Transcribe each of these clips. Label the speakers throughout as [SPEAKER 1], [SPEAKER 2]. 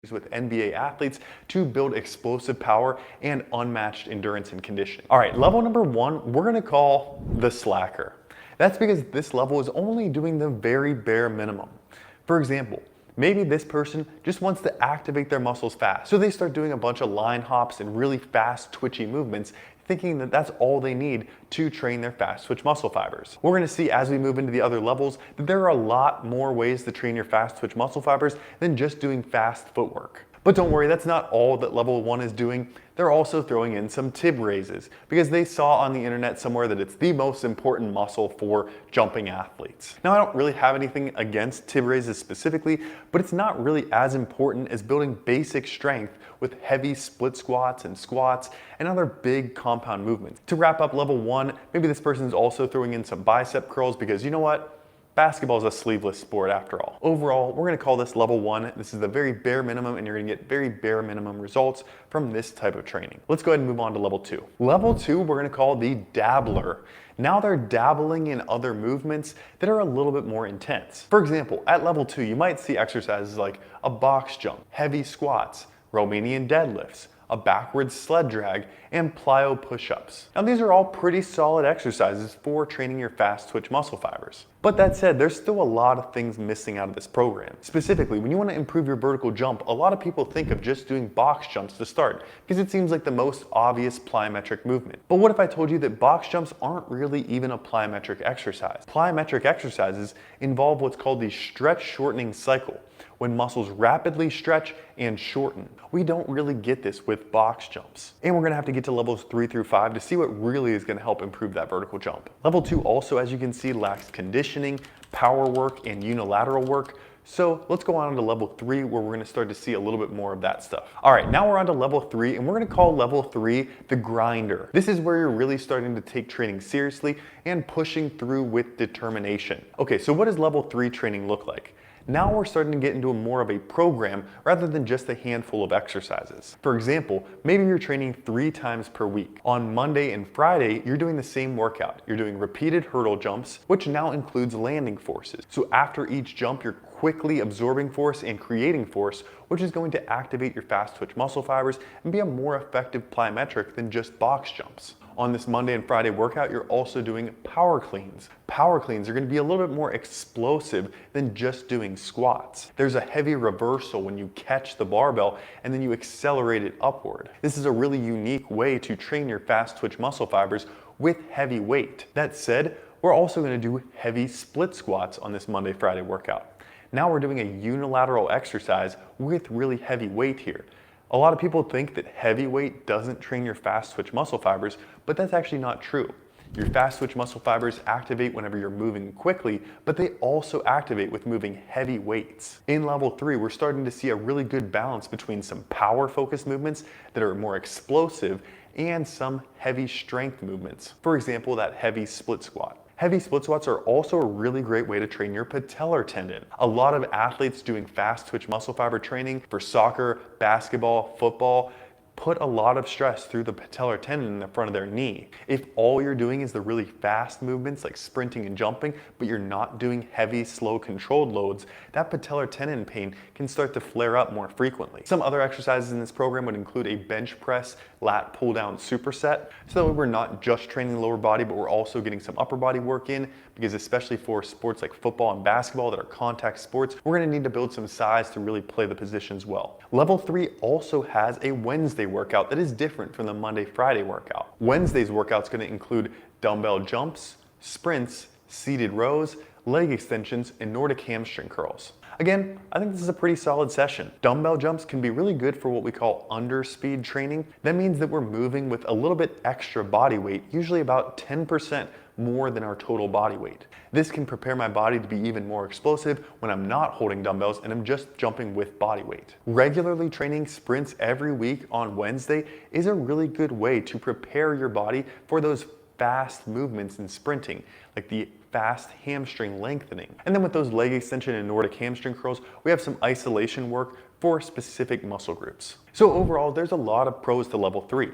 [SPEAKER 1] with NBA athletes to build explosive power and unmatched endurance and conditioning. All right, level number one, we're gonna call the slacker. That's because this level is only doing the very bare minimum. For example, maybe this person just wants to activate their muscles fast. So they start doing a bunch of line hops and really fast twitchy movements, thinking that that's all they need to train their fast twitch muscle fibers. We're gonna see as we move into the other levels that there are a lot more ways to train your fast twitch muscle fibers than just doing fast footwork. But don't worry, that's not all that level one is doing. They're also throwing in some tib raises because they saw on the internet somewhere that it's the most important muscle for jumping athletes. Now, I don't really have anything against tib raises specifically, but it's not really as important as building basic strength with heavy split squats and other big compound movements. To wrap up level one, maybe this person is also throwing in some bicep curls because you know what? Basketball is a sleeveless sport after all. Overall, we're gonna call this level one. This is the very bare minimum and you're gonna get very bare minimum results from this type of training. Let's go ahead and move on to level two. Level two, we're gonna call the dabbler. Now they're dabbling in other movements that are a little bit more intense. For example, at level two, you might see exercises like a box jump, heavy squats, Romanian deadlifts, a backwards sled drag, and plyo push-ups. Now these are all pretty solid exercises for training your fast twitch muscle fibers. But that said, there's still a lot of things missing out of this program. Specifically, when you want to improve your vertical jump, a lot of people think of just doing box jumps to start because it seems like the most obvious plyometric movement. But what if I told you that box jumps aren't really even a plyometric exercise? Plyometric exercises involve what's called the stretch shortening cycle, when muscles rapidly stretch and shorten. We don't really get this with box jumps. And we're gonna have to get to levels 3 through 5 to see what really is gonna help improve that vertical jump. Level 2 also, as you can see, lacks conditioning, power work, and unilateral work. So let's go on to level 3 where we're gonna start to see a little bit more of that stuff. All right, now we're on to level 3 and we're gonna call level 3 the grinder. This is where you're really starting to take training seriously and pushing through with determination. Okay, so what does level 3 training look like? Now we're starting to get into more of a program rather than just a handful of exercises. For example, maybe you're training 3 times per week. On Monday and Friday, you're doing the same workout. You're doing repeated hurdle jumps, which now includes landing forces. So after each jump, you're quickly absorbing force and creating force, which is going to activate your fast twitch muscle fibers and be a more effective plyometric than just box jumps. On this Monday and Friday workout, you're also doing power cleans. Power cleans are going to be a little bit more explosive than just doing squats. There's a heavy reversal when you catch the barbell and then you accelerate it upward. This is a really unique way to train your fast twitch muscle fibers with heavy weight. That said, we're also going to do heavy split squats on this Monday, Friday workout. Now we're doing a unilateral exercise with really heavy weight here. A lot of people think that heavy weight doesn't train your fast twitch muscle fibers, but that's actually not true. Your fast twitch muscle fibers activate whenever you're moving quickly, but they also activate with moving heavy weights. In level 3, we're starting to see a really good balance between some power focused movements that are more explosive and some heavy strength movements. For example, that heavy split squat. Heavy split squats are also a really great way to train your patellar tendon. A lot of athletes doing fast twitch muscle fiber training for soccer, basketball, football, put a lot of stress through the patellar tendon in the front of their knee. If all you're doing is the really fast movements like sprinting and jumping, but you're not doing heavy, slow, controlled loads, that patellar tendon pain can start to flare up more frequently. Some other exercises in this program would include a bench press lat pull down superset, so that we're not just training the lower body, but we're also getting some upper body work in, because especially for sports like football and basketball that are contact sports, we're gonna need to build some size to really play the positions well. Level 3 also has a Wednesday workout that is different from the Monday, Friday workout. Wednesday's workout is gonna include dumbbell jumps, sprints, seated rows, leg extensions, and Nordic hamstring curls. Again, I think this is a pretty solid session. Dumbbell jumps can be really good for what we call underspeed training. That means that we're moving with a little bit extra body weight, usually about 10% more than our total body weight. This can prepare my body to be even more explosive when I'm not holding dumbbells and I'm just jumping with body weight. Regularly training sprints every week on Wednesday is a really good way to prepare your body for those fast movements in sprinting, like the fast hamstring lengthening. And then with those leg extension and Nordic hamstring curls, we have some isolation work for specific muscle groups. So overall, there's a lot of pros to level 3.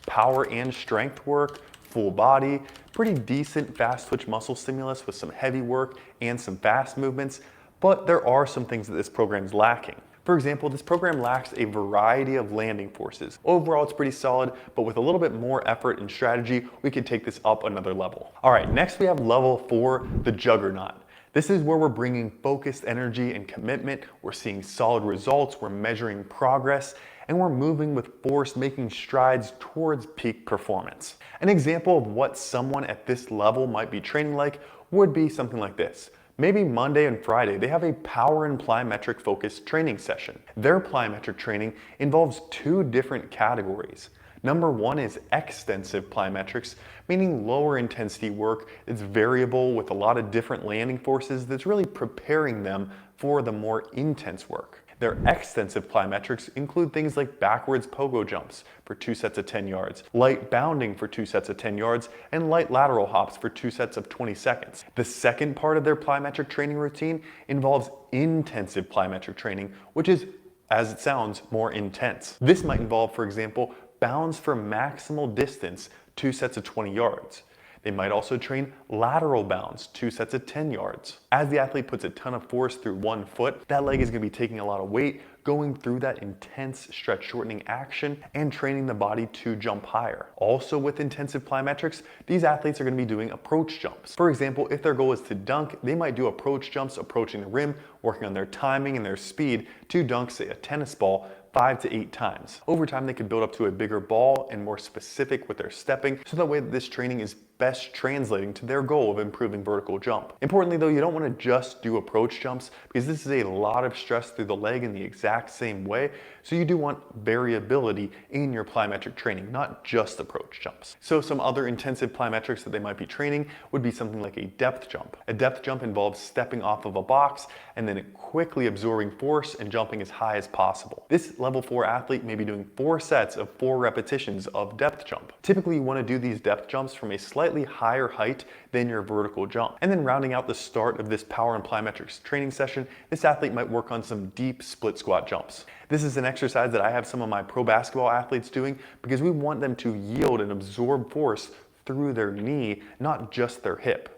[SPEAKER 1] Power and strength work, full body, pretty decent fast twitch muscle stimulus with some heavy work and some fast movements, but there are some things that this program is lacking. For example, this program lacks a variety of landing forces. Overall, it's pretty solid, but with a little bit more effort and strategy, we could take this up another level. All right, next we have level 4, the Juggernaut. This is where we're bringing focused energy and commitment, we're seeing solid results, we're measuring progress, and we're moving with force, making strides towards peak performance. An example of what someone at this level might be training like would be something like this. Maybe Monday and Friday, they have a power and plyometric focused training session. Their plyometric training involves 2 different categories. Number 1 is extensive plyometrics, meaning lower intensity work. It's variable with a lot of different landing forces that's really preparing them for the more intense work. Their extensive plyometrics include things like backwards pogo jumps for 2 sets of 10 yards, light bounding for 2 sets of 10 yards, and light lateral hops for 2 sets of 20 seconds. The second part of their plyometric training routine involves intensive plyometric training, which is, as it sounds, more intense. This might involve, for example, bounds for maximal distance, 2 sets of 20 yards. They might also train lateral bounds, 2 sets of 10 yards. As the athlete puts a ton of force through one foot, that leg is going to be taking a lot of weight, going through that intense stretch shortening action and training the body to jump higher. Also with intensive plyometrics, these athletes are going to be doing approach jumps. For example, if their goal is to dunk, they might do approach jumps approaching the rim, working on their timing and their speed to dunk, say, a tennis ball 5 to 8 times. Over time, they could build up to a bigger ball and more specific with their stepping, so that way this training is best translating to their goal of improving vertical jump. Importantly though, you don't want to just do approach jumps because this is a lot of stress through the leg in the exact same way, so you do want variability in your plyometric training, not just approach jumps. So some other intensive plyometrics that they might be training would be something like a depth jump. A depth jump involves stepping off of a box and then quickly absorbing force and jumping as high as possible. This level 4 athlete may be doing 4 sets of 4 repetitions of depth jump. Typically you want to do these depth jumps from a slightly higher height than your vertical jump. And then rounding out the start of this power and plyometrics training session, this athlete might work on some deep split squat jumps. This is an exercise that I have some of my pro basketball athletes doing because we want them to yield and absorb force through their knee, not just their hip.